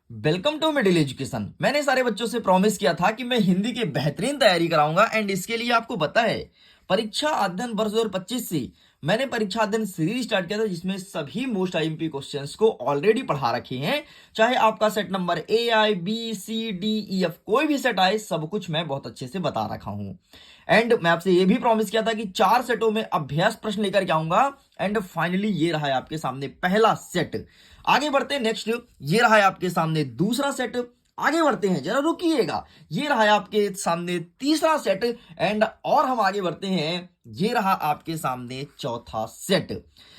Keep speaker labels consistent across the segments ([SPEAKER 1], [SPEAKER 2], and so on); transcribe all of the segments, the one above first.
[SPEAKER 1] Welcome to middle education. मैंने सारे बच्चों से प्रॉमिस किया था कि मैं हिंदी की बेहतरीन तैयारी कराऊंगा एंड इसके लिए आपको पता है परीक्षा अध्ययन वर्ष 2025 से मैंने परीक्षा अध्ययन सीरीज स्टार्ट किया था जिसमें सभी मोस्ट आईएमपी क्वेश्चंस को ऑलरेडी पढ़ा रखे हैं। चाहे आपका सेट नंबर AIBCDEF कोई भी सेट आए, सब कुछ मैं बहुत अच्छे से बता रखा हूं। एंड मैं आपसे ये भी प्रॉमिस किया था कि 4 सेटों में अभ्यास प्रश्न लेकर के आऊंगा। एंड फाइनली ये रहा है आपके सामने पहला सेट। आगे बढ़ते हैं नेक्स्ट। ये रहा है आपके सामने दूसरा सेट। आगे बढ़ते हैं, जरा रुकिएगा। ये रहा है आपके सामने तीसरा सेट एंड और हम आगे बढ़ते हैं। ये रहा आपके सामने चौथा सेट।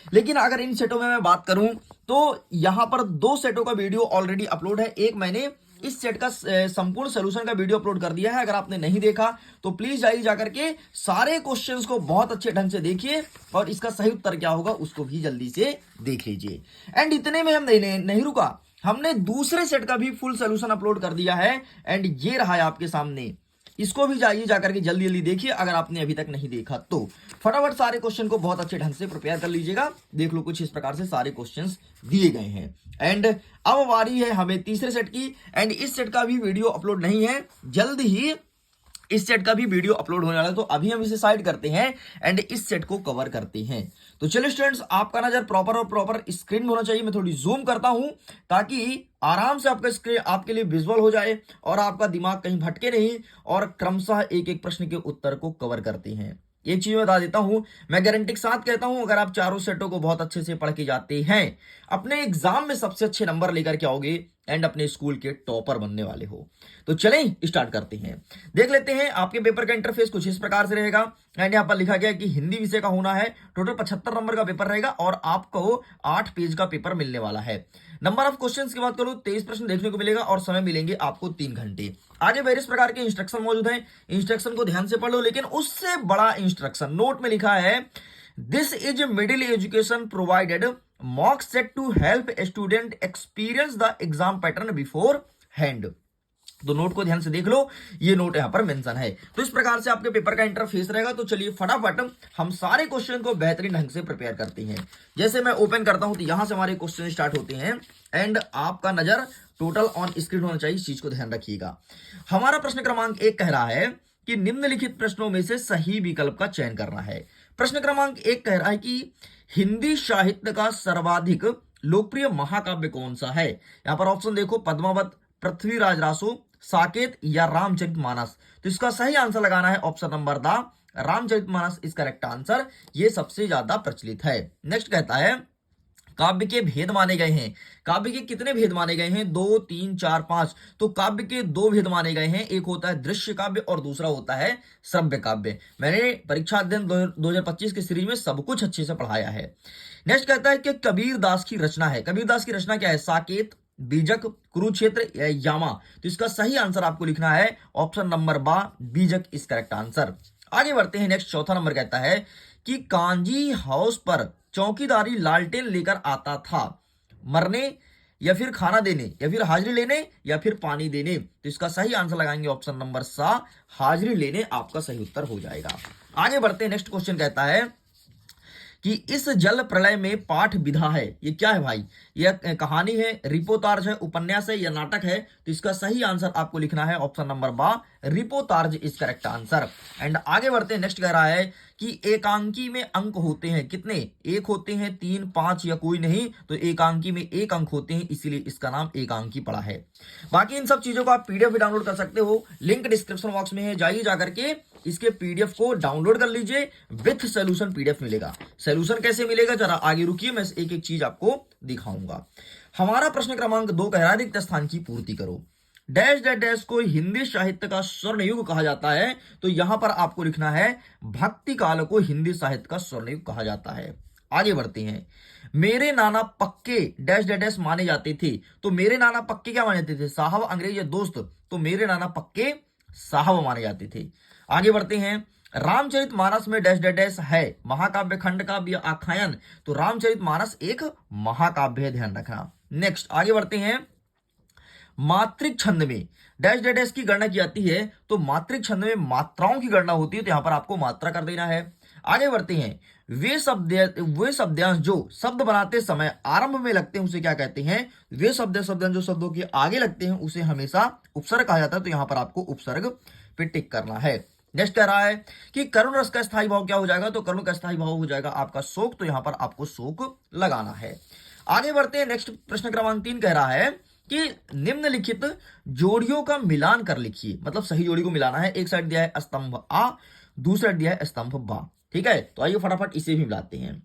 [SPEAKER 1] लेकिन अगर इन सेटों में मैं बात करूं तो यहां पर 2 सेटों का वीडियो ऑलरेडी अपलोड है। एक मैंने इस सेट का संपूर्ण सोल्यूशन का वीडियो अपलोड कर दिया है। अगर आपने नहीं देखा तो प्लीज जाइए जाकर के सारे क्वेश्चंस को बहुत अच्छे ढंग से देखिए और इसका सही उत्तर क्या होगा उसको भी जल्दी से देख लीजिए। एंड इतने में हम नहीं रुका, हमने दूसरे सेट का भी फुल सोल्यूशन अपलोड कर दिया है एंड ये रहा है आपके सामने। इसको भी जाइए जाकर के जल्दी जल्दी देखिए अगर आपने अभी तक नहीं देखा तो। फटाफट सारे क्वेश्चन को बहुत अच्छे ढंग से प्रिपेयर कर लीजिएगा। देख लो कुछ इस प्रकार से सारे क्वेश्चंस दिए गए हैं। एंड अब बारी है हमें तीसरे सेट की। एंड इस सेट का भी वीडियो अपलोड नहीं है, जल्द ही इस सेट का भी वीडियो अपलोड होने वाला है। तो अभी हम इसे साइड करते हैं एंड इस सेट को कवर करते हैं। तो चलिए स्टूडेंट्स, आपका नजर प्रॉपर स्क्रीन में होना चाहिए। मैं थोड़ी जूम करता हूं ताकि आराम से आपका स्क्रीन आपके लिए विजुअल हो जाए और आपका दिमाग कहीं भटके नहीं और क्रमशः एक एक प्रश्न के उत्तर को कवर करते हैं। एक चीज बता देता हूं, मैं गारंटी के साथ कहता हूं, अगर आप चारों सेटों को बहुत अच्छे से पढ़ के जाते हैं, अपने एग्जाम में सबसे अच्छे नंबर लेकर के आओगे एंड अपने स्कूल के टॉपर बनने वाले हो। तो चलें स्टार्ट करते हैं। देख लेते हैं आपके पेपर का इंटरफेस कुछ इस प्रकार से रहेगा। एंड यहाँ पर लिखा गया है कि हिंदी विषय का होना है। टोटल 75 नंबर का पेपर रहेगा और आपको 8 पेज का पेपर मिलने वाला है। नंबर ऑफ क्वेश्चंस की बात करूं 23 प्रश्न देखने को मिलेगा और समय मिलेंगे आपको 3 घंटे। आगे वेरियस प्रकार के इंस्ट्रक्शन मौजूद हैं, इंस्ट्रक्शन को ध्यान से पढ़ लो। लेकिन उससे बड़ा इंस्ट्रक्शन नोट में लिखा है, this is middle education provided mock set to help student experience the exam pattern beforehand. तो नोट को ध्यान से देख लो, ये नोट यहां पर मेंशन है। तो इस प्रकार से आपके पेपर का इंटरफेस रहेगा। तो चलिए फटाफट हम सारे क्वेश्चन को बेहतरीन ढंग से प्रिपेयर करते हैं। जैसे मैं ओपन करता हूं तो यहां से हमारे क्वेश्चन स्टार्ट होते हैं एंड आपका नजर टोटल ऑन स्क्रीन होना चाहिए। इस चीज को ध्यान रखिएगा। हमारा प्रश्न क्रमांक 1 कह रहा है कि निम्नलिखित प्रश्नों में से सही विकल्प का चयन करना है। प्रश्न क्रमांक 1 कह रहा है कि हिंदी साहित्य का सर्वाधिक लोकप्रिय महाकाव्य कौन सा है। यहां पर ऑप्शन देखो, पद्मावत, पृथ्वीराज रासो, साकेत या रामचरितमानस। तो इसका सही आंसर लगाना है option number the Ramcharitmanas is correct answer. ये सबसे ज्यादा प्रचलित है। नेक्स्ट कहता है काव्य के भेद माने गए हैं। काव्य के कितने भेद माने गए हैं? 2, 3, 4, 5। तो काव्य के 2 भेद माने गए हैं। एक होता है दृश्य काव्य और दूसरा होता है श्रव्य काव्य। मैंने परीक्षा अध्ययन 2025 की सीरीज में सब कुछ अच्छे से पढ़ाया है। नेक्स्ट कहता है कि कबीर दास की रचना है। कबीर दास की रचना क्या है? साकेत, बीजक, कुरुक्षेत्र या यामा। तो इसका सही आंसर आपको लिखना है ऑप्शन नंबर बा बीजक इज करेक्ट आंसर। आगे बढ़ते हैं। नेक्स्ट चौथा नंबर कहता है कि कांजी हाउस पर चौकीदारी लालटेन लेकर आता था, मरने या फिर खाना देने या फिर हाजिरी लेने या फिर पानी देने। तो इसका सही आंसर लगाएंगे ऑप्शन नंबर सा हाजिरी लेने, आपका सही उत्तर हो जाएगा। आगे बढ़ते हैं। नेक्स्ट क्वेश्चन कहता है कि इस जल प्रलय में पाठ विधा है। ये क्या है भाई? यह कहानी है, रिपोर्टाज है, उपन्यास है या नाटक है। तो इसका सही आंसर आपको लिखना है ऑप्शन नंबर बा reportage is correct answer. And आगे बढ़ते हैं। नेक्स्ट कह रहा है कि एकांकी में अंक होते हैं कितने? 1 होते हैं, 3, 5 या कोई नहीं। तो एकांकी में 1 अंक होते हैं, इसीलिए इसका नाम एकांकी पड़ा है। बाकी इन सब चीजों को आप पीडीएफ भी डाउनलोड कर सकते हो, लिंक डिस्क्रिप्शन बॉक्स में है, जाइए जाकर के इसके पीडीएफ को डाउनलोड कर लीजिए। विथ सोल्यूशन पीडीएफ मिलेगा। सोल्यूशन कैसे मिलेगा जरा आगे रुकिए, मैं एक एक चीज आपको दिखाऊंगा। हमारा प्रश्न क्रमांक 2 कह रहा है रिक्त स्थान की पूर्ति करो। डैश डैश डैश को हिंदी साहित्य का स्वर्ण युग कहा जाता है। तो यहां पर आपको लिखना है भक्ति काल को हिंदी साहित्य का स्वर्ण युग कहा जाता है। आगे बढ़ते हैं। मेरे नाना पक्के डैश डैश डैश माने जाते थे। तो मेरे नाना पक्के क्या माने जाते थे? साहब, अंग्रेज या दोस्त। तो मेरे नाना पक्के साहब माने जाते थे। आगे बढ़ते हैं। रामचरितमानस में डैश डैश डैश है, महाकाव्य, खंड काव्य या आख्यान। तो रामचरितमानस एक महाकाव्य है, ध्यान रखना। नेक्स्ट आगे बढ़ते हैं। मात्रिक छंद में डैश डैश डैश की गणना की जाती है। तो मात्रिक छंद में मात्राओं की गणना होती है, तो यहां पर आपको मात्रा कर देना है। आगे बढ़ते हैं। वे शब्दांश जो शब्द बनाते समय आरंभ में लगते हैं उसे क्या कहते हैं? वे शब्दांश जो शब्दों के आगे लगते हैं उसे हमेशा उपसर्ग कहा जाता है। तो यहां पर आपको उपसर्ग पे टिक करना है। नेक्स्ट कह रहा है कि करुण रस का स्थायी भाव क्या हो जाएगा? तो करुण का स्थायी भाव हो जाएगा आपका शोक। तो यहां पर आपको शोक लगाना है। आगे बढ़ते हैं। नेक्स्ट प्रश्न क्रमांक 3 कह रहा है कि निम्नलिखित जोड़ियों का मिलान कर लिखिए। मतलब सही जोड़ी को मिलाना है। एक साइड दिया है स्तंभ आ, दूसरा दिया है स्तंभ बा। ठीक है, तो आइए फटाफट इसे भी मिलाते हैं।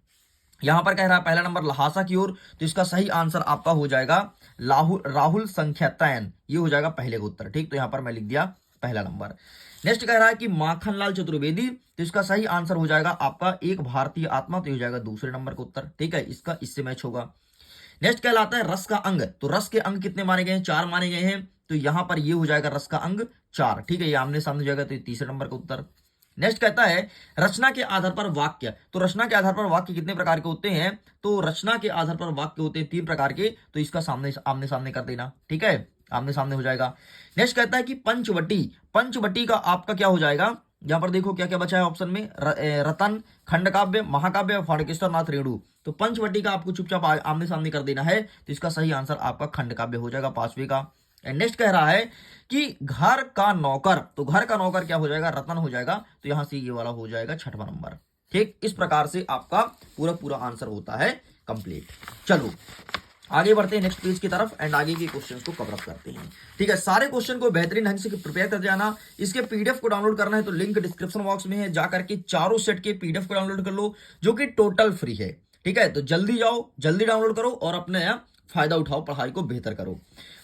[SPEAKER 1] यहां पर कह रहा है पहला नंबर लहासा की ओर, तो इसका सही आंसर आपका हो जाएगा राहुल संख्यातयन। ये हो जाएगा पहले का उत्तर। ठीक, तो यहां पर मैं लिख दिया पहला नंबर। नेक्स्ट कह रहा है कि माखनलाल चतुर्वेदी, तो इसका सही आंसर हो जाएगा आपका एक भारतीय आत्मा। तो ये हो जाएगा दूसरे नंबर का उत्तर। ठीक है, इसका इससे मैच होगा। नेक्स्ट कहलाता है रस का अंग, तो रस के अंग कितने माने गए हैं? 4 माने गए हैं। तो यहां पर ये हो जाएगा रस का अंग 4। ठीक है, ये आमने सामने हो जाएगा। तो ये तीसरे नंबर का उत्तर। नेक्स्ट कहता है रचना के आधार पर वाक्य, तो रचना के आधार पर वाक्य कितने प्रकार के होते हैं? तो रचना के आधार पर वाक्य होते हैं 3 प्रकार के। तो इसका आमने सामने कर देना। ठीक है, आमने सामने हो जाएगा। नेक्स्ट कहता है कि पंचवटी, पंचवटी का आपका क्या हो जाएगा? यहां पर देखो क्या क्या बचा है ऑप्शन में, रतन, खंडकाव्य, महाकाव्य, फणकेश्वर नाथ रेणु। तो पंचवटी का आपको चुपचाप आमने सामने कर देना है। तो इसका सही आंसर आपका खंडकाव्य हो जाएगा 5वें का। नेक्स्ट कह रहा है कि घर का नौकर, तो घर का नौकर क्या हो जाएगा? रतन हो जाएगा। तो यहां से ये वाला हो जाएगा 6वां नंबर। ठीक, इस प्रकार से आपका पूरा आंसर होता है कंप्लीट। चलो आगे बढ़ते हैं नेक्स्ट पेज की तरफ एंड आगे के क्वेश्चंस को कवर अप करते हैं। ठीक है, सारे क्वेश्चन को बेहतरीन ढंग से प्रिपेयर कर जाना। इसके पीडीएफ को डाउनलोड करना है तो लिंक डिस्क्रिप्शन बॉक्स में है, जाकर के चारों सेट के पीडीएफ को डाउनलोड कर लो, जो कि टोटल फ्री है। ठीक है, तो जल्दी जाओ, जल्दी डाउनलोड करो और अपने फायदा उठाओ, पढ़ाई को बेहतर करो।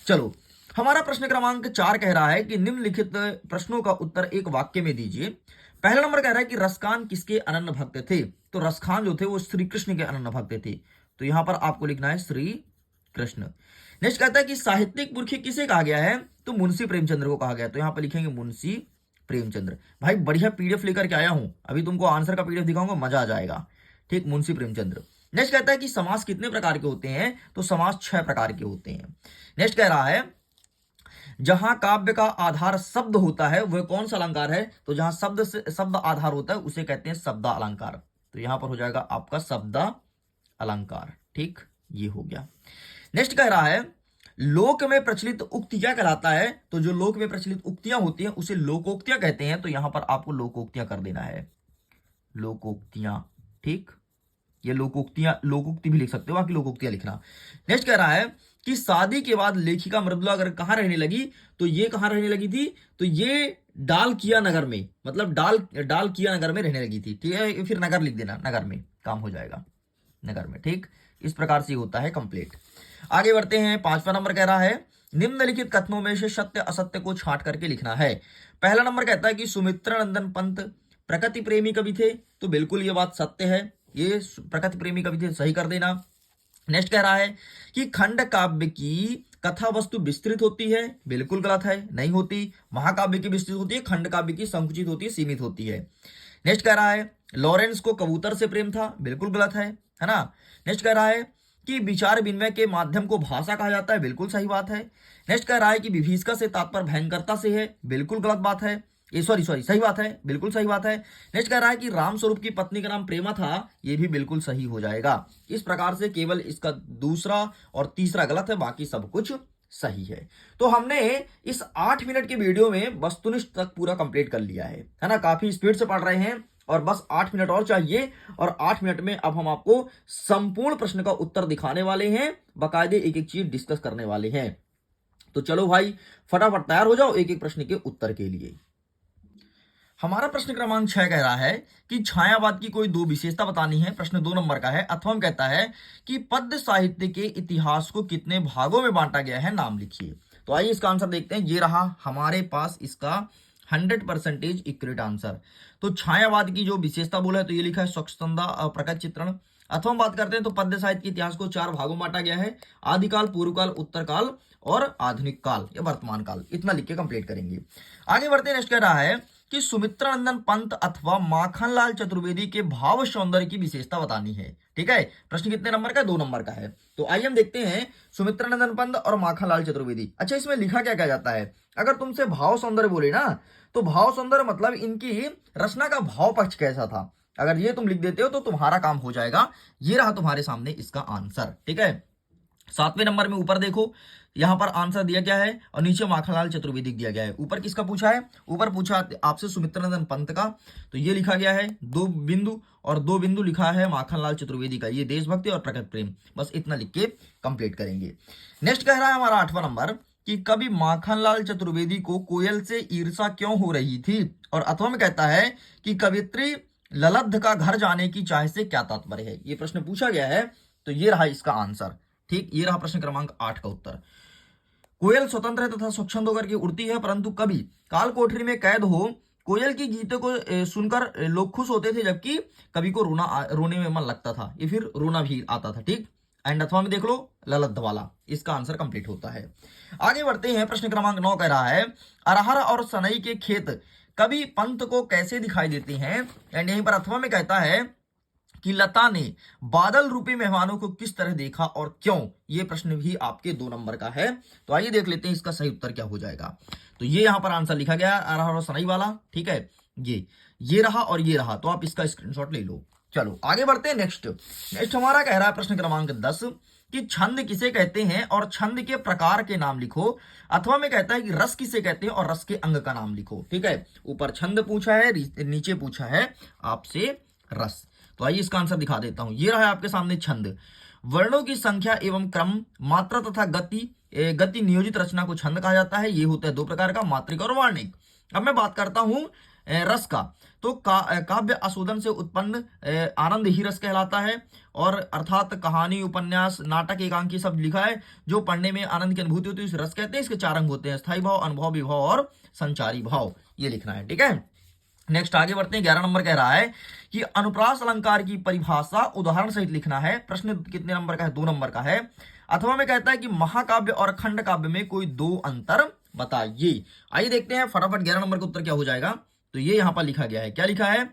[SPEAKER 1] चलो, हमारा प्रश्न क्रमांक 4 कह रहा है कि निम्नलिखित प्रश्नों का उत्तर एक वाक्य में दीजिए। पहला नंबर कह रहा है कि रसखान किसके अनन्य भक्त थे? तो रसखान जो थे वो श्री कृष्ण के अनन्य भक्त थे। तो यहां पर आपको लिखना है श्री कृष्ण। नेक्स्ट कहता है कि साहित्यिक पुरखी किसे कहा गया है? तो मुंशी प्रेमचंद्र को कहा गया। तो यहां पर लिखेंगे मुंशी प्रेमचंद्र। भाई बढ़िया पीडीएफ लेकर के आया हूं, अभी तुमको आंसर का पीडीएफ दिखाऊंगा, मजा आ जाएगा। ठीक, मुंशी प्रेमचंद्र। नेक्स्ट कहता है कि समास कितने प्रकार के होते हैं? तो समास 6 प्रकार के होते हैं। नेक्स्ट कह रहा है जहां काव्य का आधार शब्द होता है वह कौन सा अलंकार है? तो जहां शब्द आधार होता है उसे कहते हैं शब्द अलंकार। तो यहां पर हो जाएगा आपका शब्द अलंकार। ठीक, ये हो गया। नेक्स्ट कह रहा है लोक में प्रचलित उक्ति क्या कहलाता है? तो जो लोक में प्रचलित उक्तियां होती हैं उसे लोकोक्तियां कहते हैं। तो यहां पर आपको लोकोक्तियां कर देना है, लोकोक्तियां। ठीक, ये लोकोक्ति भी लिख सकते हो, बाकी लोकोक्तियां लिखना। नेक्स्ट कह रहा है कि शादी के बाद लेखिका मृदुला अगर कहां रहने लगी? तो ये कहां रहने लगी थी? तो ये डालकिया नगर में, मतलब डालकिया नगर में रहने लगी थी। ठीक है, फिर नगर लिख देना, नगर में काम हो जाएगा, नगर में। ठीक, इस प्रकार से होता है कंप्लीट। आगे बढ़ते हैं। 5वां नंबर कह रहा है निम्नलिखित कथनों में से सत्य असत्य को छांट करके लिखना है। पहला नंबर कहता है कि सुमित्रानंदन पंत प्रकृति प्रेमी कवि थे। तो बिल्कुल ये बात सत्य है, ये प्रकृति प्रेमी कवि थे, सही कर देना। नेक्स्ट कह रहा है कि खंड काव्य की कथा वस्तु विस्तृत होती है। बिल्कुल गलत है, नहीं होती। महाकाव्य की विस्तृत होती है, खंड काव्य की संकुचित होती है, सीमित होती है। नेक्स्ट कह रहा है लॉरेंस को कबूतर से प्रेम था। बिल्कुल गलत है ना। नेक्स्ट कह रहा है कि विचार विनिमय के माध्यम को भाषा कहा जाता है। बिल्कुल सही बात है। नेक्स्ट कह रहा है कि विभीषिका से तात्पर्य भयंकरता से है। बिल्कुल गलत बात है, ये सॉरी सही बात है, बिल्कुल सही बात है। नेक्स्ट कह रहा है कि राम स्वरूप की पत्नी का नाम प्रेमा था। ये भी बिल्कुल सही हो जाएगा। इस प्रकार से केवल इसका दूसरा और तीसरा गलत है, बाकी सब कुछ सही है। तो हमने इस 8 मिनट के वीडियो में वस्तुनिष्ठ तक पूरा कंप्लीट कर लिया है ना। काफी स्पीड से पढ़ रहे हैं और बस 8 मिनट और चाहिए। और 8 मिनट में अब हम आपको संपूर्ण प्रश्न का उत्तर दिखाने वाले हैं, बाकायदे एक एक चीज डिस्कस करने वाले हैं। तो चलो भाई फटाफट तैयार हो जाओ एक एक प्रश्न के उत्तर के लिए। हमारा प्रश्न क्रमांक 6 कह रहा है कि छायावाद की कोई 2 विशेषता बतानी है। प्रश्न 2 नंबर का है। अथवा कहता है कि पद्य साहित्य के इतिहास को कितने भागों में बांटा गया है, नाम लिखिए। तो आइए इसका आंसर देखते हैं। ये रहा हमारे पास इसका 100% एक्यूरेट आंसर। तो छायावाद की जो विशेषता बोला है तो ये लिखा है स्वच्छंदा प्रकट चित्रण। अथवा बात करते हैं तो पद्य साहित्य के इतिहास को 4 भागों में बांटा गया है, आदिकाल, पूर्व काल, उत्तर काल और आधुनिक काल या वर्तमान काल। इतना लिख के कंप्लीट करेंगे। आगे बढ़ते हैं। नेक्स्ट कह रहा है कि सुमित्रानंदन पंत अथवा माखनलाल चतुर्वेदी के भाव सौंदर्य की विशेषता बतानी है। ठीक है, प्रश्न कितने नंबर का? 2 नंबर का है। तो आइए हम देखते हैं सुमित्रानंदन पंत और माखनलाल चतुर्वेदी। अच्छा, इसमें लिखा क्या क्या जाता है? अगर तुमसे भाव सौंदर्य बोले ना, तो भाव सौंदर्य मतलब इनकी रचना का भाव पक्ष कैसा था। अगर ये तुम लिख देते हो तो तुम्हारा काम हो जाएगा। ये रहा तुम्हारे सामने इसका आंसर, ठीक है। 7वें नंबर में ऊपर देखो, यहां पर आंसर दिया गया है और नीचे माखनलाल चतुर्वेदी दिया गया है। ऊपर किसका पूछा है? ऊपर पूछा आपसे सुमित्रानंदन पंत का, तो ये लिखा गया है 2 बिंदु और 2 बिंदु लिखा है माखनलाल चतुर्वेदी का। ये देशभक्ति और प्रकट प्रेम, बस इतना लिख के कंप्लीट करेंगे। नेक्स्ट कह रहा है हमारा 8वां नंबर कि कवि माखनलाल चतुर्वेदी को कोयल से ईर्षा क्यों हो रही थी? और अथवा में कहता है कि कवित्री ललब्ध का घर जाने की चाह से क्या तात्पर्य है? ये प्रश्न पूछा गया है, तो ये रहा इसका आंसर, ठीक। ये रहा प्रश्न क्रमांक 8 का उत्तर। कोयल स्वतंत्र है तथा स्वच्छंद होकर के उड़ती है, परंतु कभी काल कोठरी में कैद हो कोयल की गीतों को सुनकर लोग खुश होते थे, जबकि कवि को रोने में मन लगता था, ये फिर रोना भी आता था, ठीक। एंड अथवा में देख लो ललब्ध वाला, इसका आंसर कंप्लीट होता है। आगे बढ़ते हैं, प्रश्न क्रमांक 9 कह रहा है अरहर और सनई के खेत कवि पंत को कैसे दिखाई देते हैं? एंड यहीं पर अथवा में कहता है कि लता ने बादल रूपी मेहमानों को किस तरह देखा और क्यों? ये प्रश्न भी आपके 2 नंबर का है, तो आइए देख लेते हैं इसका सही उत्तर क्या हो जाएगा। तो ये यहां पर आंसर लिखा गया अरहर और सनई वाला, ठीक है। ये रहा और ये रहा, तो आप इसका स्क्रीनशॉट ले लो। चलो आगे बढ़ते हैं। नेक्स्ट हमारा कह रहा है प्रश्न क्रमांक 10 कि छंद किसे कहते हैं और छंद के प्रकार के नाम लिखो। अथवा में कहता है कि रस किसे कहते हैं और रस के अंग का नाम लिखो, ठीक है। ऊपर छंद पूछा है, नीचे पूछा है आपसे रस। तो आइए इसका आंसर दिखा देता हूं। ये रहा है आपके सामने छंद। वर्णों की संख्या एवं क्रम, मात्रा तथा गति नियोजित रचना को छंद कहा जाता है। ये होता है 2 प्रकार का, मात्रिक और वार्णिक। अब मैं बात करता हूं रस का, तो काव्य आस्वादन से उत्पन्न आनंद ही रस कहलाता है, और अर्थात कहानी, उपन्यास, नाटक, एकांकी शब्द लिखा है जो पढ़ने में आनंद की अनुभूति होती है, इसे रस कहते हैं। इसके 4 अंग होते हैं, स्थायी भाव, अनुभव, विभाव और संचारी भाव। ये लिखना है, ठीक है। नेक्स्ट आगे बढ़ते हैं। 11 नंबर कह रहा है कि अनुप्रास अलंकार की परिभाषा उदाहरण सहित लिखना है। प्रश्न कितने नंबर का है? 2 नंबर का है। अथवा में कहता है कि महाकाव्य और खंड काव्य में कोई 2 अंतर बताइए। आइए देखते हैं फटाफट 11 नंबर का उत्तर क्या हो जाएगा। तो ये यहां पर लिखा गया है, क्या लिखा है?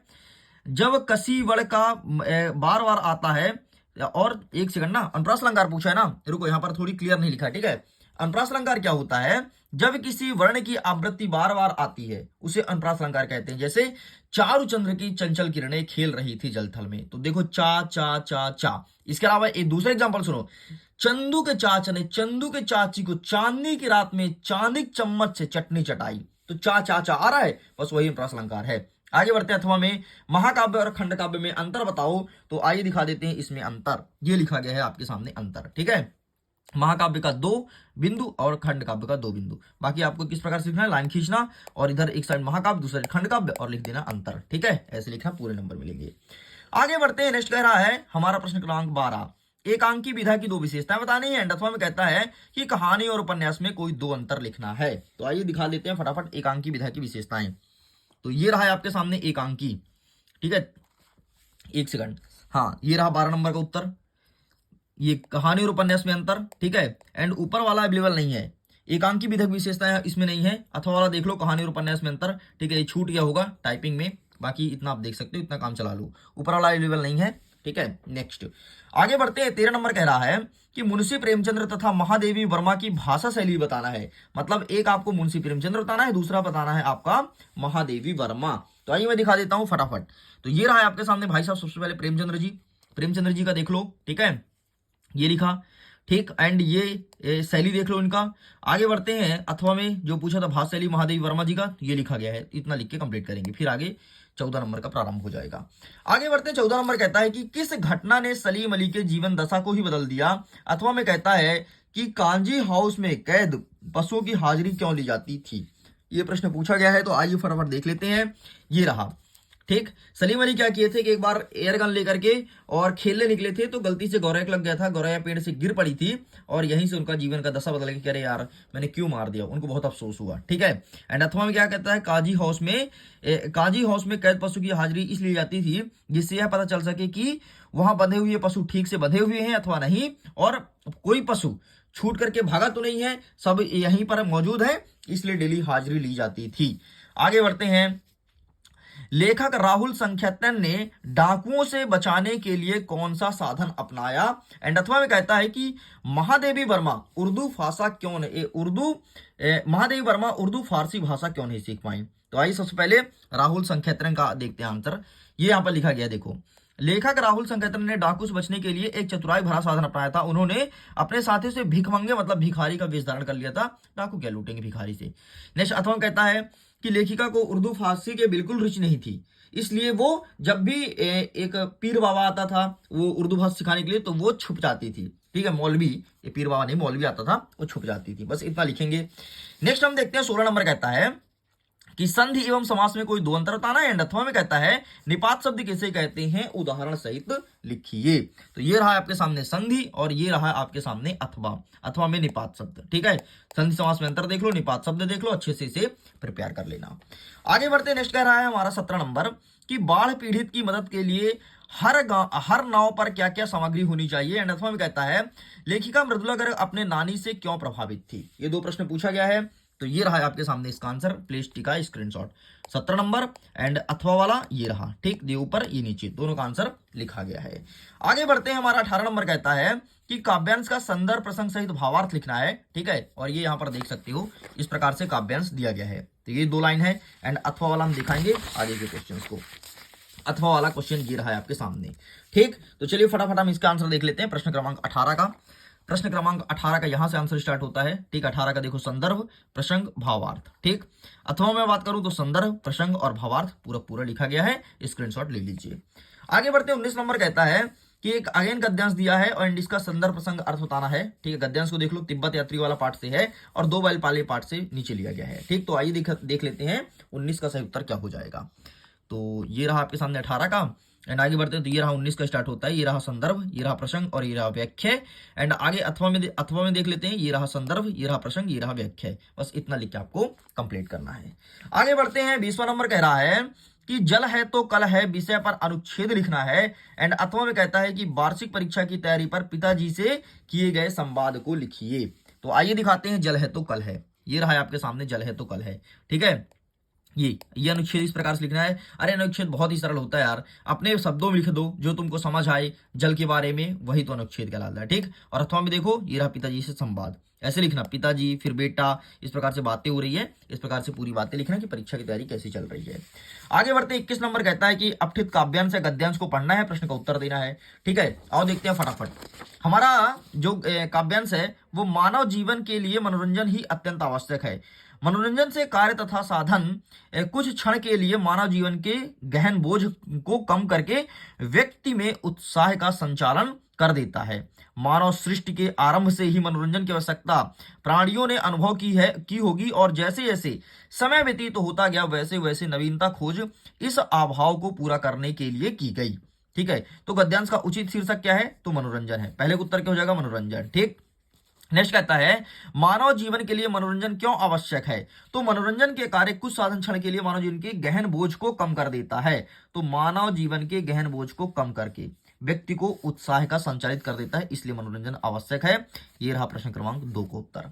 [SPEAKER 1] जब कसी वड़ का बार बार आता है, और एक सेकंड ना, अनुप्रास अलंकार पूछा है ना, रुको यहां पर थोड़ी क्लियर नहीं लिखा, ठीक है। अनुप्रास अलंकार क्या होता है? जब किसी वर्ण की आवृत्ति बार बार आती है उसे अनुप्रास अलंकार कहते हैं। जैसे चारु चंद्र की चंचल किरणें खेल रही थी जलथल में, तो देखो चा चा चा चा। इसके अलावा एक दूसरा एग्जांपल सुनो, चंदू के चाचा ने चंदू के चाची को चांदनी की रात में चांदी चम्मच से चटनी चटाई, तो चा चा चा आ रहा है, बस वही अनुप्रास अलंकार है। आगे बढ़ते हैं। अथवा में महाकाव्य और खंड काव्य में अंतर बताओ, तो आइए दिखा देते हैं इसमें अंतर। ये लिखा गया है आपके सामने अंतर, ठीक है। महाकाव्य का 2 बिंदु और खंड काव्य का 2 बिंदु। बाकी आपको किस प्रकार से लिखना है? लाइन खींचना और इधर एक साइड महाकाव्य, दूसरी साइड खंड काव्य, और लिख देना अंतर, ठीक है। ऐसे लिखना, पूरे नंबर मिलेंगे। आगे बढ़ते हैं। नेक्स्ट कह रहा है हमारा प्रश्न क्रमांक 12, एकांकी विधा की 2 विशेषताएं बतानी है। अथवा में कहता है कि कहानी और उपन्यास में कोई 2 अंतर लिखना है। तो आइए दिखा देते हैं फटाफट एकांकी विधा की विशेषताएं। तो ये रहा है आपके सामने एकांकी, ठीक है। एक सेकंड, हाँ ये रहा 12 नंबर का उत्तर। ये कहानी और उपन्यास में अंतर, ठीक है। एंड ऊपर वाला अवेलेबल नहीं है, एकांकी विधक विशेषताएं इसमें नहीं है। अथवा वाला देख लो, कहानी और उपन्यास में अंतर, ठीक है। ये छूट गया होगा टाइपिंग में, बाकी इतना आप देख सकते हो, इतना काम चला लो। ऊपर वाला अवेलेबल नहीं है, ठीक है। नेक्स्ट आगे बढ़ते हैं। 13 नंबर कह रहा है कि मुंशी प्रेमचंद्र तथा महादेवी वर्मा की भाषा शैली बताना है। मतलब एक आपको मुंशी प्रेमचंद्र बताना है, दूसरा बताना है आपका महादेवी वर्मा। तो आइए मैं दिखा देता हूं फटाफट। तो ये रहा है आपके सामने भाई साहब, सबसे पहले प्रेमचंद्र जी का देख लो, ठीक है। ये लिखा, ठीक। एंड ये शैली देख लो इनका। आगे बढ़ते हैं। अथवा में जो पूछा था भाषा शैली महादेवी वर्मा जी का, ये लिखा गया है, इतना लिख के कंप्लीट करेंगे, फिर आगे 14 नंबर का प्रारंभ हो जाएगा। आगे बढ़ते हैं। 14 नंबर कहता है कि किस घटना ने सलीम अली के जीवन दशा को ही बदल दिया। अथवा में कहता है कि कांजी हाउस में कैद पशुओं की हाजिरी क्यों ली जाती थी। ये प्रश्न पूछा गया है, तो आइए फटाफट देख लेते हैं। ये रहा, ठीक। सलीम अली क्या किए थे कि एक बार एयर गन लेकर के और खेलने निकले थे, तो गलती से गौरैया लग गया था, गौरैया पेड़ से गिर पड़ी थी, और यहीं से उनका जीवन का दशा बदल गया कि अरे यार मैंने क्यों मार दिया। उनको बहुत अफसोस हुआ, ठीक है। एंड अथवा में क्या कहता है, काजी हाउस में कैद पशु की हाजिरी इसलिए जाती थी जिससे यह पता चल सके कि वहां बंधे हुए पशु ठीक से बंधे हुए हैं अथवा नहीं, और कोई पशु छूट करके भागा तो नहीं है, सब यहीं पर मौजूद है, इसलिए डेली हाजिरी ली जाती थी। आगे बढ़ते हैं। लेखक राहुल संख्यातन ने डाकुओं से बचाने के लिए कौन सा साधन अपनाया। एंड अथवा में कहता है कि महादेवी वर्मा उर्दू भाषा क्यों नहीं महादेवी वर्मा उर्दू फारसी भाषा क्यों नहीं सीख पाई। तो आइए सबसे पहले राहुल संख्यातन का देखते हैं आंसर। ये यहाँ पर लिखा गया, देखो, लेखक राहुल संख्यातन ने डाकू से बचने के लिए एक चतुराई भरा साधन अपनाया था। उन्होंने अपने साथियों से भिखमंगे मतलब भिखारी का वेश धारण कर लिया था। डाकू क्या लूटेंगे भिखारी से। नेक्स्ट अथवा कहता है कि लेखिका को उर्दू फारसी के बिल्कुल रुचि नहीं थी, इसलिए वो जब भी एक पीर बाबा आता था वो उर्दू भाषा सिखाने के लिए तो वो छुप जाती थी। ठीक है, मौलवी, ये पीर बाबा नहीं मौलवी आता था, वो छुप जाती थी। बस इतना लिखेंगे। नेक्स्ट हम देखते हैं 16 नंबर कहता है कि संधि एवं समास में कोई दो अंतर बताना है। एंड अथवा में कहता है निपात शब्द किसे कहते हैं, उदाहरण सहित लिखिए। तो ये रहा आपके सामने संधि और ये रहा आपके सामने अथवा। अथवा में निपात शब्द। ठीक है, संधि समास में अंतर देख लो, निपात शब्द देख लो, अच्छे से इसे प्रिपेयर कर लेना। आगे बढ़ते, नेक्स्ट कह रहा है हमारा 17 नंबर कि बाढ़ पीड़ित की मदद के लिए हर नाव पर क्या क्या सामग्री होनी चाहिए। एंड अथवा में कहता है लेखिका मृदुला गर्ग अपने नानी से क्यों प्रभावित थी। ये दो प्रश्न पूछा गया है। तो ये रहा आपके सामने इसका आंसर, प्लीज टिका स्क्रीनशॉट। 17 नंबर एंड अथवा वाला ये रहा, ठीक, ये ऊपर ये नीचे, दोनों का आंसर लिखा गया है। आगे बढ़ते हैं, हमारा 18 नंबर कहता है कि काव्यांश का संदर्भ प्रसंग सहित भावार्थ लिखना है। ठीक है, और ये यहाँ पर देख सकते हो इस प्रकार से काव्यांश दिया गया है। तो ये 2 लाइन है। एंड अथवा वाला हम दिखाएंगे आगे के क्वेश्चन को। अथवा वाला क्वेश्चन ये रहा है आपके सामने। ठीक, तो चलिए फटाफट हम इसका आंसर देख लेते हैं। प्रश्न क्रमांक 18 का, प्रश्न क्रमांक 18 का यहां से आंसर स्टार्ट होता है। ठीक, 18 का देखो संदर्भ प्रसंग भावार्थ। ठीक, अथवा में बात करूं तो संदर्भ प्रसंग और भावार्थ पूरा पूरा लिखा गया है, स्क्रीनशॉट ले लीजिए। आगे बढ़ते 19 नंबर कहता है कि एक अगेन गद्यांश दिया है और इसका संदर्भ प्रसंग अर्थ बताना है। ठीक है, गद्यांश को देख लो, तिब्बत यात्री वाला पार्ट से है और 2 बैल पाले पार्ट से नीचे लिया गया है। ठीक, तो आइए देख लेते हैं 19 का सही उत्तर क्या हो जाएगा। तो ये रहा आपके सामने 18 का। एंड आगे बढ़ते हैं तो ये रहा 19 का स्टार्ट होता है, ये रहा संदर्भ, ये रहा प्रसंग और ये रहा व्याख्या। एंड आगे अथवा में देख लेते हैं, ये रहा संदर्भ, ये रहा प्रसंग, ये रहा व्याख्या। बस इतना लिख के आपको कंप्लीट करना है। आगे बढ़ते हैं, 20वां नंबर कह रहा है कि जल है तो कल है विषय पर अनुच्छेद लिखना है। एंड अथवा में कहता है कि वार्षिक परीक्षा की तैयारी पर पिताजी से किए गए संवाद को लिखिए। तो आइए दिखाते हैं, जल है तो कल है, ये रहा आपके सामने, जल है तो कल है। ठीक है, ये अनुच्छेद इस प्रकार से लिखना है। अरे अनुच्छेद बहुत ही सरल होता है यार, अपने शब्दों में लिख दो जो तुमको समझ आए जल के बारे में, वही तो अनुच्छेद कहलाता है। ठीक, और अथवा में देखो ये रहा पिताजी से संवाद, ऐसे लिखना, पिताजी फिर बेटा, इस प्रकार से बातें हो रही है, इस प्रकार से पूरी बातें लिखना कि परीक्षा की तैयारी कैसी चल रही है। आगे बढ़ते 21 नंबर कहता है कि अपठित काव्यांश या गद्यांश को पढ़ना है, प्रश्न का उत्तर देना है। ठीक है, आओ देखते हैं फटाफट। हमारा जो काव्यांश है वो मानव जीवन के लिए मनोरंजन ही अत्यंत आवश्यक है। मनोरंजन से कार्य तथा साधन कुछ क्षण के लिए मानव जीवन के गहन बोझ को कम करके व्यक्ति में उत्साह का संचालन कर देता है। मानव सृष्टि के आरंभ से ही मनोरंजन की आवश्यकता प्राणियों ने अनुभव की होगी और जैसे जैसे समय व्यतीत होता गया वैसे वैसे नवीनता खोज इस अभाव को पूरा करने के लिए की गई। ठीक है, तो गद्यांश का उचित शीर्षक क्या है, तो मनोरंजन है। पहले उत्तर क्या हो जाएगा, मनोरंजन। ठीक, नेक्स्ट कहता है मानव जीवन के लिए मनोरंजन क्यों आवश्यक है, तो मनोरंजन के कार्य कुछ साधन क्षण के लिए मानव जीवन के गहन बोझ को कम कर देता है। तो मानव जीवन के गहन बोझ को कम करके व्यक्ति को उत्साह का संचालित कर देता है, इसलिए मनोरंजन आवश्यक है। ये रहा प्रश्न क्रमांक 2 को उत्तर।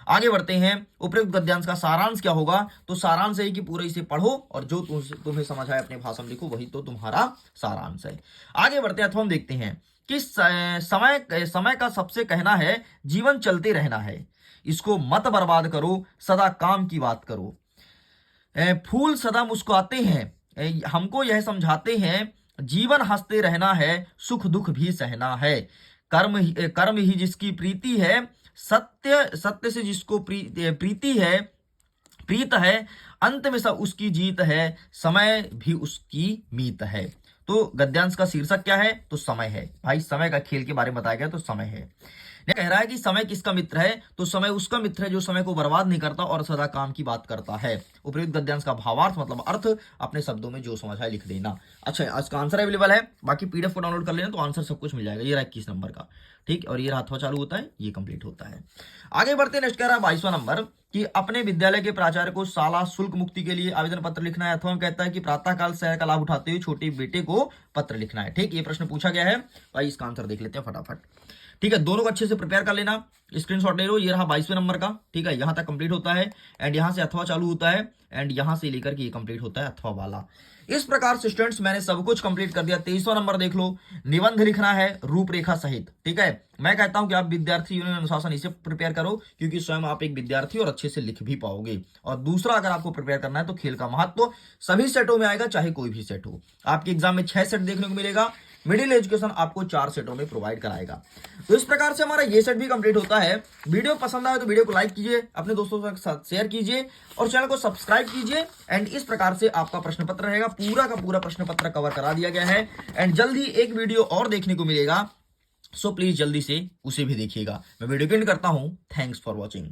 [SPEAKER 1] आगे बढ़ते हैं, उपयुक्त गद्यांश का सारांश क्या होगा, तो सारांश है कि पूरे इसे पढ़ो और जो तुम्हें समझ आए अपने भाषा में लिखो, वही तो तुम्हारा सारांश है। आगे बढ़ते हैं, अथवा हम देखते हैं कि समय का सबसे कहना है जीवन चलते रहना है, इसको मत बर्बाद करो, सदा काम की बात करो। फूल सदा मुस्कुराते हैं, हमको यह समझाते हैं जीवन हंसते रहना है, सुख दुख भी सहना है। कर्म ही जिसकी प्रीति है, सत्य से जिसको प्रीति है, प्रीत है, अंत में सब उसकी जीत है, समय भी उसकी मीत है। तो गद्यांश का शीर्षक क्या है, तो समय है। भाई समय का खेल के बारे में बताया गया, तो समय है। कह रहा है कि समय किसका मित्र है, तो समय उसका मित्र है जो समय को बर्बाद नहीं करता और सदा काम की बात करता है। उपयुक्त गद्यांश का भावार्थ मतलब अर्थ अपने शब्दों में जो समझ आए लिख देना। अच्छा, आज का आंसर अवेलेबल है, बाकी पीडीएफ को डाउनलोड कर लेना तो आंसर सब कुछ मिल जाएगा। ये रहा 21 नंबर का। ठीक, और ये रहा अथवा चालू होता है, ये कंप्लीट होता है। आगे बढ़ते नेक्स्ट कह रहा है 22वां नंबर कि अपने विद्यालय के प्राचार्य को साला शुल्क मुक्ति के लिए आवेदन पत्र लिखना है। अथवा कहता है कि प्रातःकाल सैर का लाभ उठाते हुए छोटे बेटे को पत्र लिखना है। ठीक, ये प्रश्न पूछा गया है, भाई इसका आंसर देख लेते हैं फटाफट। ठीक है, दोनों को अच्छे से प्रिपेयर कर लेना, स्क्रीनशॉट ले लो। ये रहा 22वें नंबर का। ठीक है, यहां तक कंप्लीट होता है एंड यहां से अथवा चालू होता है एंड यहां से लेकर के ये कंप्लीट होता है अथवा वाला। इस प्रकार से स्टूडेंट्स मैंने सब कुछ कंप्लीट कर दिया। 23वां नंबर देख लो, निबंध लिखना है रूपरेखा सहित। ठीक है, मैं कहता हूं कि आप विद्यार्थी यूनियन अनुशासन इसे प्रिपेयर करो, क्योंकि स्वयं आप एक विद्यार्थी और अच्छे से लिख भी पाओगे। और दूसरा, अगर आपको प्रिपेयर करना है तो खेल का महत्व सभी सेटों में आएगा, चाहे कोई भी सेट हो। आपके एग्जाम में 6 सेट देखने को मिलेगा, मिडिल एजुकेशन आपको 4 सेटों में प्रोवाइड कराएगा। तो इस प्रकार से हमारा ये सेट भी कंप्लीट होता है। वीडियो पसंद आए तो वीडियो को लाइक कीजिए, अपने दोस्तों के साथ शेयर कीजिए और चैनल को सब्सक्राइब कीजिए। एंड इस प्रकार से आपका प्रश्न पत्र रहेगा, पूरा का पूरा प्रश्न पत्र कवर करा दिया गया है। एंड जल्द ही एक वीडियो और देखने को मिलेगा, सो प्लीज जल्दी से उसे भी देखिएगा। मैं वीडियो को एंड करता हूं। Thanks for watching.